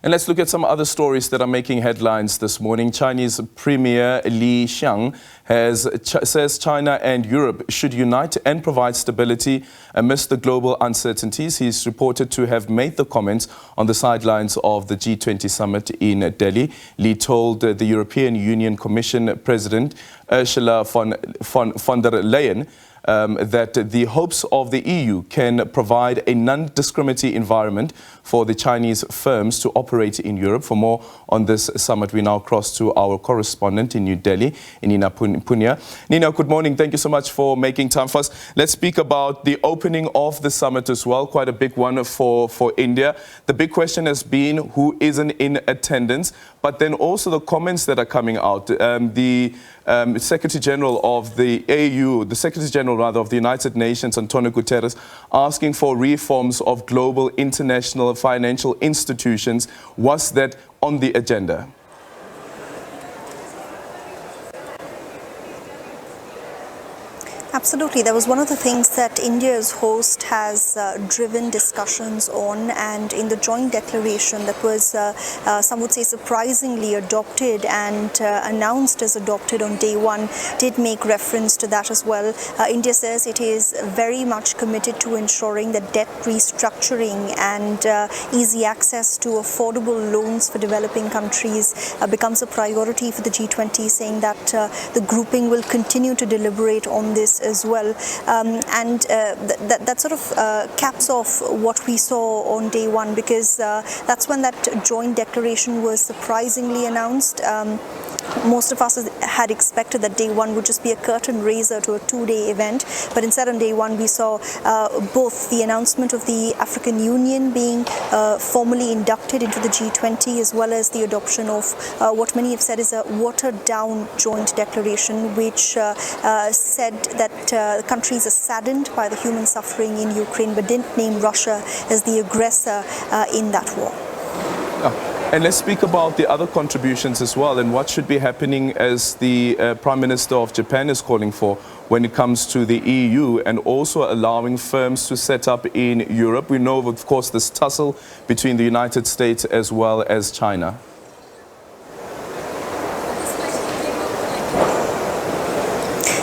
And let's look at some other stories that are making headlines this morning. Chinese Premier Li Qiang says China and Europe should unite and provide stability amidst the global uncertainties. He's reported to have made the comments on the sidelines of the G20 Summit in Delhi. Li told the European Union Commission President Ursula von der Leyen that the hopes of the EU can provide a non-discriminatory environment for the Chinese firms to operate in Europe. For more on this summit, we now cross to our correspondent in New Delhi, Neha Poonia. Neha, good morning. Thank you so much for making time for us. Let's speak about the opening of the summit as well, quite a big one for India. The big question has been who isn't in attendance, but then also the comments that are coming out. The Secretary General of the AU, the Secretary General rather of the United Nations, Antonio Guterres, asking for reforms of global international financial institutions. Was that on the agenda? Absolutely. That was one of the things that India's host has driven discussions on, and in the joint declaration that was, some would say, surprisingly adopted and announced as adopted on day one, did make reference to that as well. India says it is very much committed to ensuring that debt restructuring and easy access to affordable loans for developing countries becomes a priority for the G20, saying that the grouping will continue to deliberate on this as well, that sort of caps off what we saw on day one, because that's when that joint declaration was surprisingly announced. Most of us had expected that day one would just be a curtain raiser to a two-day event, but instead on day one we saw both the announcement of the African Union being formally inducted into the G20, as well as the adoption of what many have said is a watered-down joint declaration, which said that countries are saddened by the human suffering in Ukraine, but didn't name Russia as the aggressor in that war. And let's speak about the other contributions as well, and what should be happening as the Prime Minister of Japan is calling for when it comes to the EU, and also allowing firms to set up in Europe. We know, of course, this tussle between the United States as well as China.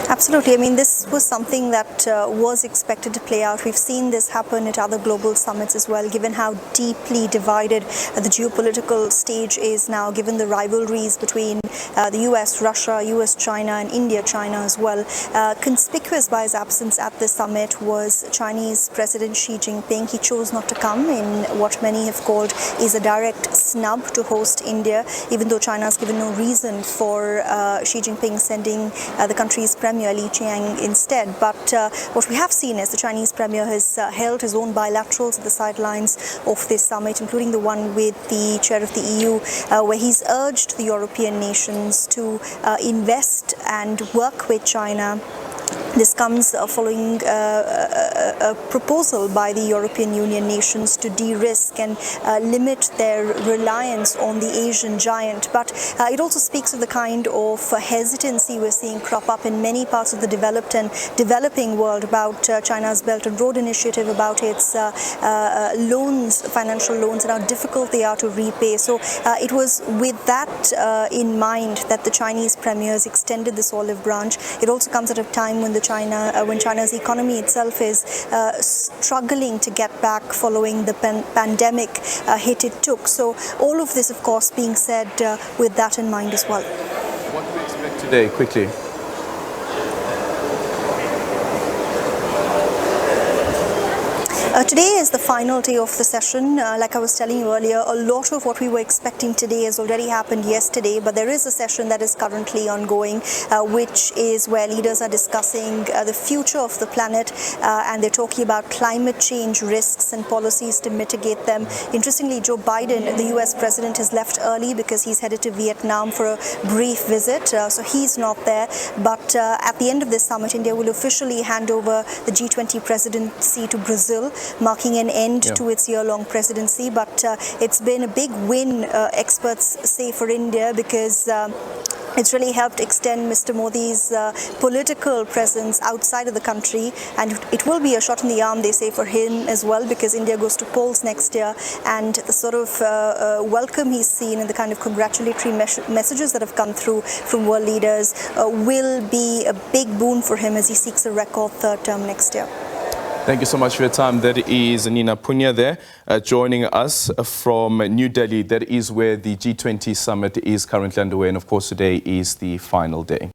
Absolutely. I mean, this was something that was expected to play out. We've seen this happen at other global summits as well, given how deeply divided the geopolitical stage is now, given the rivalries between the US, Russia, US, China, and India, China as well. Conspicuous by his absence at the summit was Chinese President Xi Jinping. He chose not to come in what many have called is a direct snub to host India, even though China has given no reason for Xi Jinping sending the country's Premier Li Qiang instead. But what we have seen is the Chinese Premier has held his own bilaterals at the sidelines of this summit, including the one with the chair of the EU, where he's urged the European nations to invest and work with China. This comes following a proposal by the European Union nations to de-risk and limit their reliance on the Asian giant. But it also speaks of the kind of hesitancy we're seeing crop up in many parts of the developed and developing world about China's Belt and Road Initiative, about its loans, financial loans, and how difficult they are to repay. So it was with that in mind that the Chinese premiers extended this olive branch. It also comes at a time when when China's economy itself is struggling to get back following the pandemic hit it took. So all of this, of course, being said with that in mind as well. What do we expect today, quickly? Today is the final day of the session. Like I was telling you earlier, a lot of what we were expecting today has already happened yesterday, but there is a session that is currently ongoing, which is where leaders are discussing the future of the planet, and they're talking about climate change risks and policies to mitigate them. Interestingly, Joe Biden, the US president, has left early because he's headed to Vietnam for a brief visit, so he's not there. But at the end of this summit, India will officially hand over the G20 presidency to Brazil. marking an end to its year-long presidency. But it's been a big win, experts say, for India, because it's really helped extend Mr. Modi's political presence outside of the country, and it will be a shot in the arm, they say, for him as well, because India goes to polls next year, and the sort of welcome he's seen and the kind of congratulatory messages that have come through from world leaders will be a big boon for him as he seeks a record third term next year. Thank you so much for your time. That is Neha Poonia there, joining us from New Delhi. That is where the G20 Summit is currently underway. And of course, today is the final day.